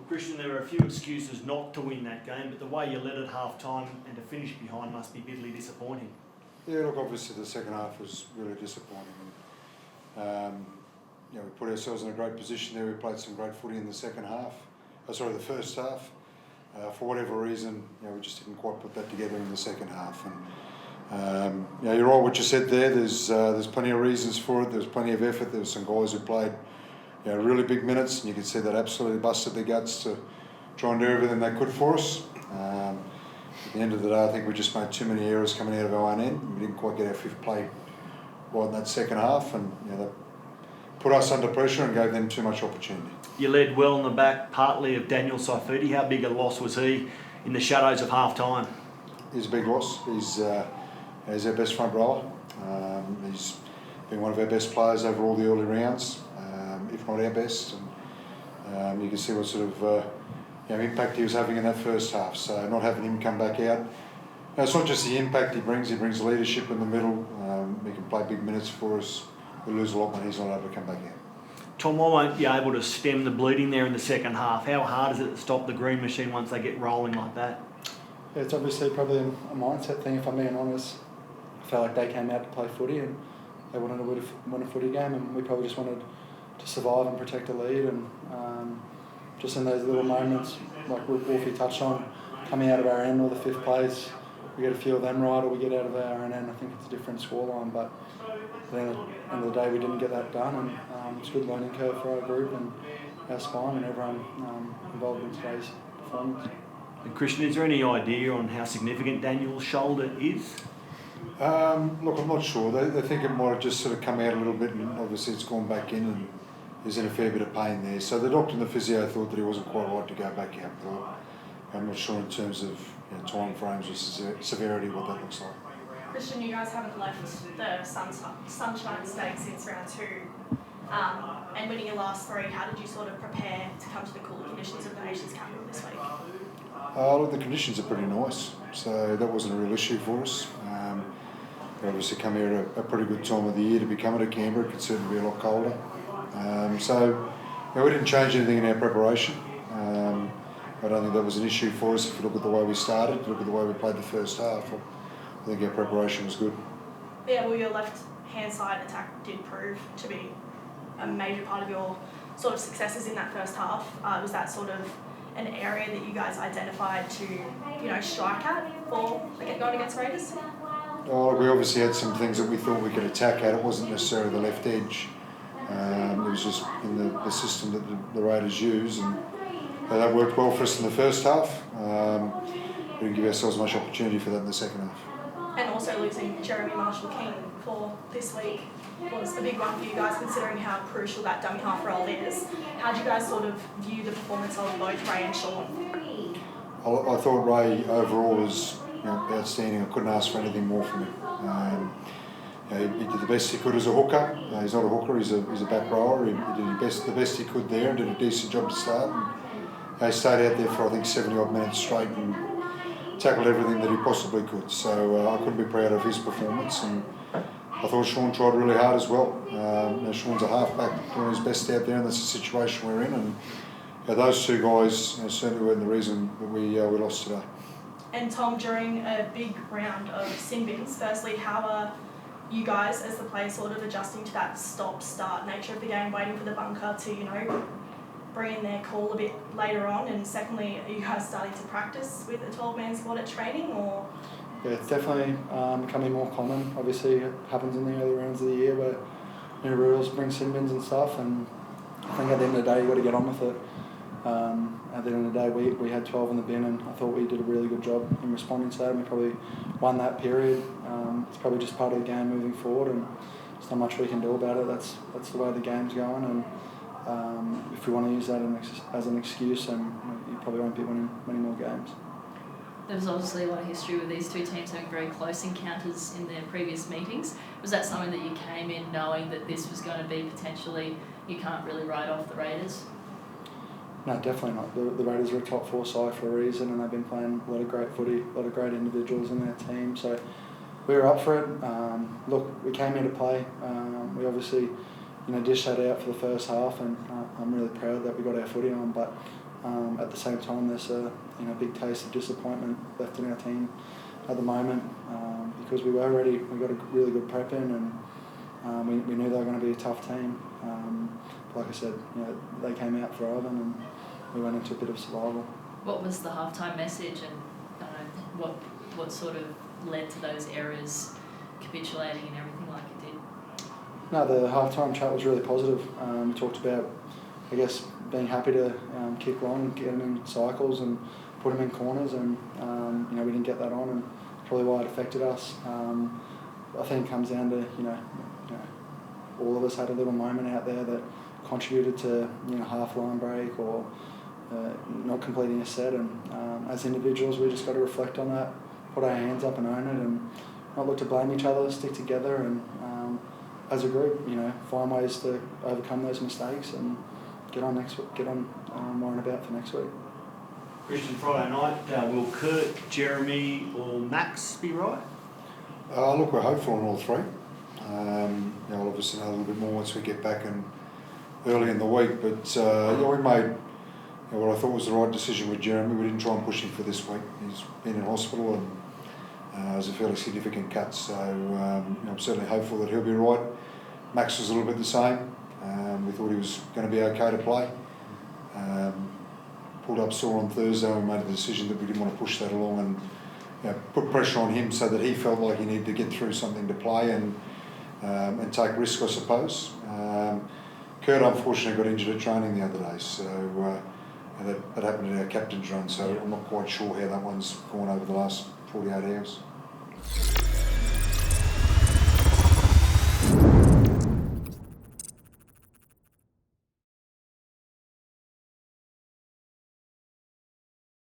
Christian, there were a few excuses not to win that game, but the way you led at half-time and to finish behind must be bitterly disappointing. Yeah, look, obviously the second half was really disappointing. We put ourselves in a great position there. We played some great footy in the the first half. For whatever reason, we just didn't quite put that together in the second half. And you're right what you said there. There's plenty of reasons for it. There was plenty of effort. There were some guys who played really big minutes, and you could see that absolutely busted their guts to try and do everything they could for us. At the end of the day, I think we just made too many errors coming out of our own end. We didn't quite get our fifth play right in that second half, and that put us under pressure and gave them too much opportunity. You led well on the back, partly of Daniel Saifidi. How big a loss was he in the shadows of half-time? He's a big loss. He's our best front rower. He's been one of our best players over all the early rounds, if not our best. And you can see what sort of impact he was having in that first half. So not having him come back out. It's not just the impact he brings leadership in the middle. He can play big minutes for us. We lose a lot when he's not able to come back out. Tom, why won't you able to stem the bleeding there in the second half? How hard is it to stop the green machine once they get rolling like that? Yeah, it's obviously probably a mindset thing, if I'm being honest. I felt like they came out to play footy and they wanted to win a footy game, and we probably just wanted to survive and protect the lead. And just in those little moments, like Wolfie touched on, coming out of our end or the fifth place, we get a few of them right or we get out of our own end. I think it's a different scoreline, but at the end of the day we didn't get that done, and it's a good learning curve for our group and our spine and everyone involved in today's performance. And Christian, is there any idea on how significant Daniel's shoulder is? Look, I'm not sure. They think it might have just sort of come out a little bit, and obviously it's gone back in and he's in a fair bit of pain there. So the doctor and the physio thought that he wasn't quite right to go back out, but I'm not sure in terms of time frames or severity what that looks like. Christian, you guys haven't left the Sunshine State since round 2, and winning your last 3, how did you sort of prepare to come to the cooler conditions of the nation's capital this week? Look, the conditions are pretty nice, so that wasn't a real issue for us. We obviously come here at a pretty good time of the year to be coming to Canberra. It could certainly be a lot colder. So we didn't change anything in our preparation. I don't think that was an issue for us. If you look at the way we started, look at the way we played the first half, I think our preparation was good. Yeah, well, your left-hand side attack did prove to be a major part of your sort of successes in that first half. Was that sort of an area that you guys identified to, strike at for going against Raiders? We obviously had some things that we thought we could attack at. It wasn't necessarily the left edge. It was just in the system that the Raiders use, and that worked well for us in the first half. We didn't give ourselves much opportunity for that in the second half. And also losing Jeremy Marshall-King for this week was a big one for you guys, considering how crucial that dummy half role is. How do you guys sort of view the performance of both Ray and Sean? I thought Ray overall was outstanding. I couldn't ask for anything more from him. He did the best he could as a hooker. He's not a hooker, he's a back rower. He did the best he could there and did a decent job to start. And he stayed out there for I think 70-odd minutes straight and tackled everything that he possibly could. So I couldn't be proud of his performance, and I thought Sean tried really hard as well. Sean's a halfback doing his best out there, and that's the situation we're in. And those two guys certainly weren't the reason that we lost today. And Tom, during a big round of sin bins, firstly, how are you guys as the players sort of adjusting to that stop-start nature of the game, waiting for the bunker to, bring in their call a bit later on? And secondly, are you guys starting to practice with a 12-man squad at training, or? Yeah, it's definitely becoming more common. Obviously, it happens in the early rounds of the year where new rules bring sin bins and stuff, and I think at the end of the day, you've got to get on with it. At the end of the day, we had 12 in the bin, and I thought we did a really good job in responding to that, and we probably won that period. It's probably just part of the game moving forward, and there's not much we can do about it. That's the way the game's going, and if we want to use that as an excuse, then you probably won't be winning many more games. There was obviously a lot of history with these two teams having very close encounters in their previous meetings. Was that something that you came in knowing that this was going to be potentially, you can't really write off the Raiders? No, definitely not. The Raiders are a top 4 side for a reason, and they've been playing a lot of great footy, a lot of great individuals in their team. So we were up for it. Look, we came here to play. We obviously, dished that out for the first half, and I'm really proud that we got our footy on. But at the same time, there's a big taste of disappointment left in our team at the moment, because we got a really good prep in, and we knew they were going to be a tough team. Like I said, they came out for Ivan, and we went into a bit of survival. What was the halftime message, and what sort of led to those errors capitulating and everything like it did? No, the halftime chat was really positive. We talked about, I guess, being happy to kick long, get them in cycles and put them in corners, and we didn't get that on, and probably why it affected us. I think it comes down to all of us had a little moment out there that contributed to half line break or not completing a set, and as individuals we just got to reflect on that, put our hands up and own it, and not look to blame each other, stick together, and as a group, find ways to overcome those mistakes and get on worrying about for next week. Christian, Friday night, will Kurt, Jeremy or Max be right? Look, we're hopeful on all three. We'll obviously know a little bit more once we get back and early in the week, but we made what I thought was the right decision with Jeremy. We didn't try and push him for this week. He's been in hospital, and it was a fairly significant cut, so I'm certainly hopeful that he'll be right. Max was a little bit the same. We thought he was going to be okay to play. Pulled up sore on Thursday, and we made the decision that we didn't want to push that along and put pressure on him so that he felt like he needed to get through something to play and take risk, I suppose. Kurt unfortunately got injured at training the other day, so that happened in our captain's run, so I'm not quite sure how that one's gone over the last 48 hours.